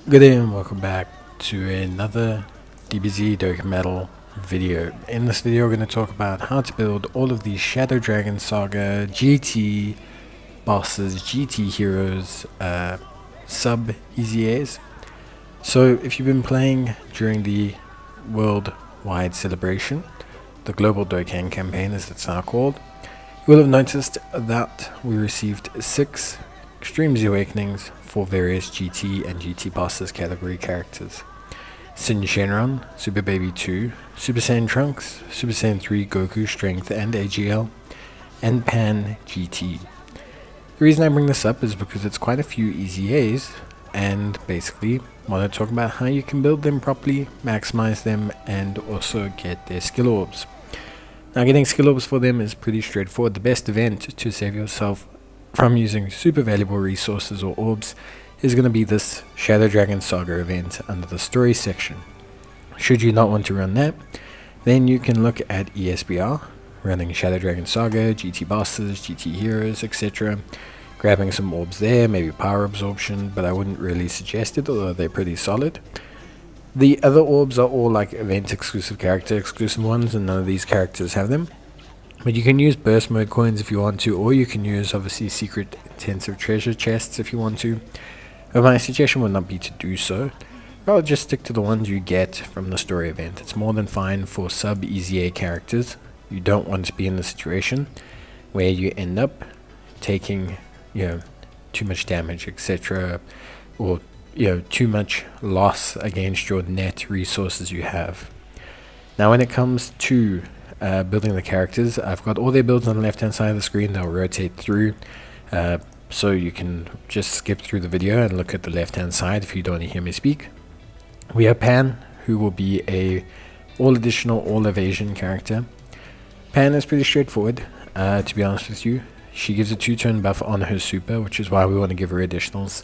Good day and welcome back to another DBZ Dokkan Metal video. In this video we're going to talk about how to build all of these Shadow Dragon Saga GT bosses, GT heroes, Sub-Ezas. So if you've been playing during the worldwide celebration, the Global Dokkan campaign as it's now called, you will have noticed that we received 6 Extreme Z Awakenings for various GT and GT bosses category characters. Syn Shenron, Super Baby 2, Super Saiyan Trunks, Super Saiyan 3 Goku Strength and AGL, and Pan GT. The reason I bring this up is because it's quite a few EZAs, and basically want to talk about how you can build them properly, maximize them, and also get their skill orbs. Now getting skill orbs for them is pretty straightforward. The best event to save yourself from using super valuable resources or orbs is going to be this Shadow Dragon Saga event under the story section. Should you not want to run that, then you can look at ESBR, running Shadow Dragon Saga, GT bosses, GT heroes, etc. Grabbing some orbs there, maybe power absorption, but I wouldn't really suggest it, although they're pretty solid. The other orbs are all like event exclusive, character exclusive ones, and none of these characters have them. But you can use burst mode coins if you want to, or you can use obviously secret intensive treasure chests if you want to. But my suggestion would not be to do so. I'll just stick to the ones you get from the story event. It's more than fine for sub-EZA characters. You don't want to be in the situation where you end up taking, too much damage, etc., or too much loss against your net resources you have. Now when it comes to building the characters, I've got all their builds on the left hand side of the screen. They'll rotate through, so you can just skip through the video and look at the left hand side if you don't want to hear me speak. We have Pan, who will be a all additional, all evasion character. Pan is pretty straightforward, to be honest with you. She gives a 2-turn buff on her super, which is why we want to give her additionals.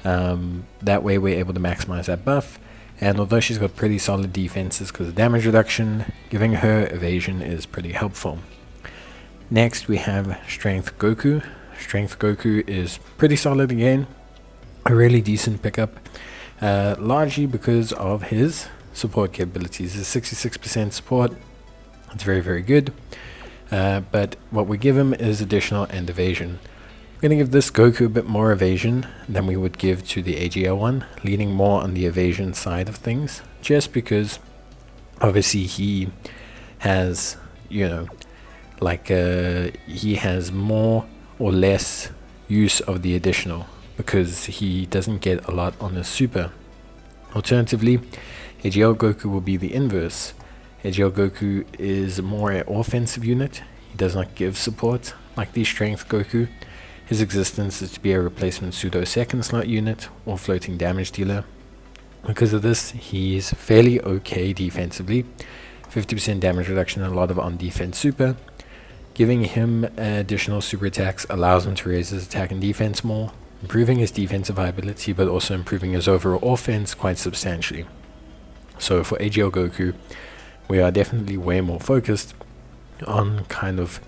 That way we're able to maximize that buff. And although she's got pretty solid defenses because of damage reduction, giving her evasion is pretty helpful. Next we have Strength Goku. Strength Goku is pretty solid again, a really decent pickup, largely because of his support capabilities. His 66% support, it's very, very good, but what we give him is additional and evasion. We're going to give this Goku a bit more evasion than we would give to the AGL one, leaning more on the evasion side of things, just because obviously he has, he has more or less use of the additional, because he doesn't get a lot on his super. Alternatively, AGL Goku will be the inverse. AGL Goku is more an offensive unit. He does not give support like the Strength Goku. His existence is to be a replacement pseudo second slot unit or floating damage dealer. Because of this, he's fairly okay defensively. 50% damage reduction and a lot of on defense super. Giving him additional super attacks allows him to raise his attack and defense more, improving his defensive viability but also improving his overall offense quite substantially. So for AGL Goku, we are definitely way more focused on kind of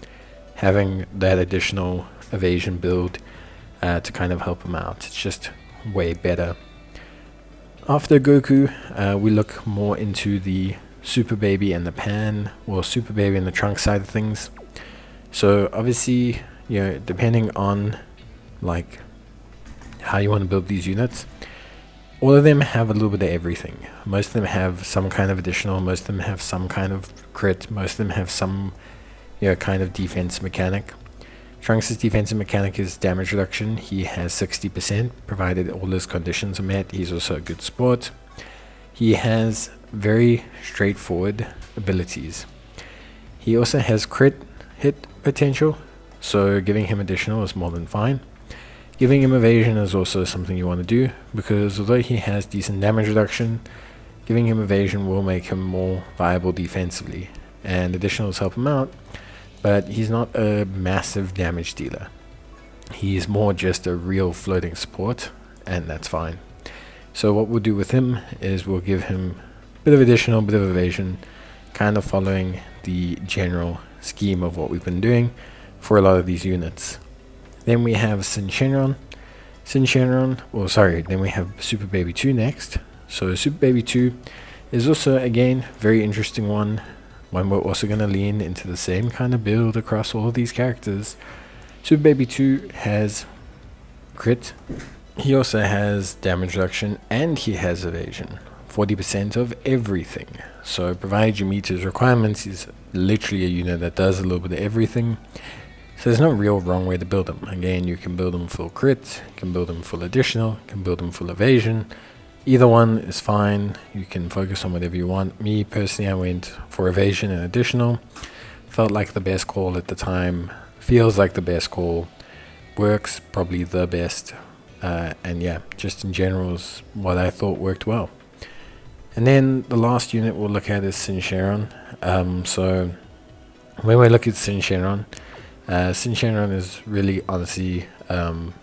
having that additional evasion build to kind of help him out. It's just way better. After Goku, we look more into the Super Baby and the Pan, or Super Baby and the Trunk side of things. So obviously, depending on like how you want to build these units, all of them have a little bit of everything. Most of them have some kind of additional, most of them have some kind of crit, most of them have some kind of defense mechanic. Trunks' defensive mechanic is damage reduction. He has 60%, provided all his conditions are met. He's also a good sport. He has very straightforward abilities. He also has crit hit potential, so giving him additional is more than fine. Giving him evasion is also something you want to do, because although he has decent damage reduction, giving him evasion will make him more viable defensively, and additionals help him out. But he's not a massive damage dealer. He's more just a real floating support, and that's fine. So what we'll do with him is we'll give him a bit of additional, bit of evasion, kind of following the general scheme of what we've been doing for a lot of these units. Then we have Syn Shenron. Syn Shenron, well sorry, then we have Super Baby 2 next. So Super Baby 2 is also again very interesting one when we're also going to lean into the same kind of build across all of these characters. Super Baby 2 has crit, he also has damage reduction, and he has evasion. 40% of everything. So provided you meet his requirements, he's literally a unit that does a little bit of everything. So there's no real wrong way to build him. Again, you can build him full crit, you can build him full additional, you can build him full evasion. Either one is fine. You can focus on whatever you want. Me personally, I went for evasion and additional. Felt like the best call at the time. Feels like the best call. Works probably the best. And yeah, just in general is what I thought worked well. And then the last unit we'll look at is Syn Shenron. So when we look at Syn Shenron, Syn Shenron is really honestly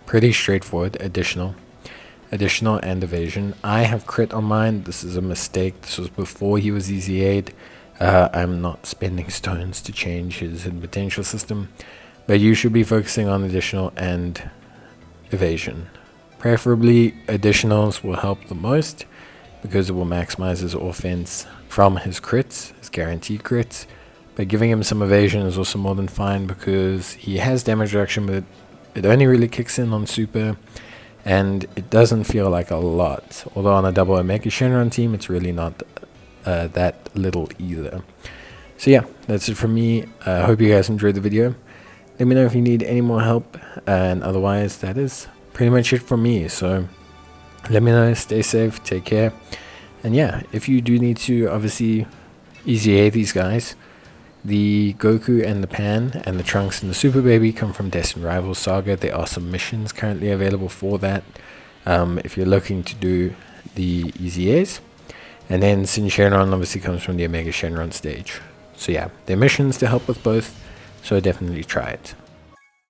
pretty straightforward. Additional and evasion. I have crit on mine. This is a mistake. This was before he was easy aid. I'm not spending stones to change his hidden potential system, but you should be focusing on additional and evasion. Preferably additionals will help the most because it will maximize his offense from his crits, his guaranteed crits. But giving him some evasion is also more than fine because he has damage reduction, but it only really kicks in on super, and it doesn't feel like a lot. Although on a double Omega Shenron team, it's really not that little either. So yeah, that's it from me. I hope you guys enjoyed the video. Let me know if you need any more help, and otherwise that is pretty much it from me. So let me know, stay safe, take care, and yeah, if you do need to obviously easy A these guys, the Goku and the Pan and the Trunks and the Super Baby come from Destined Rivals Saga. There are some missions currently available for that if you're looking to do the easy A's. And then Syn Shenron obviously comes from the Omega Shenron stage. So yeah, there are missions to help with both, so definitely try it.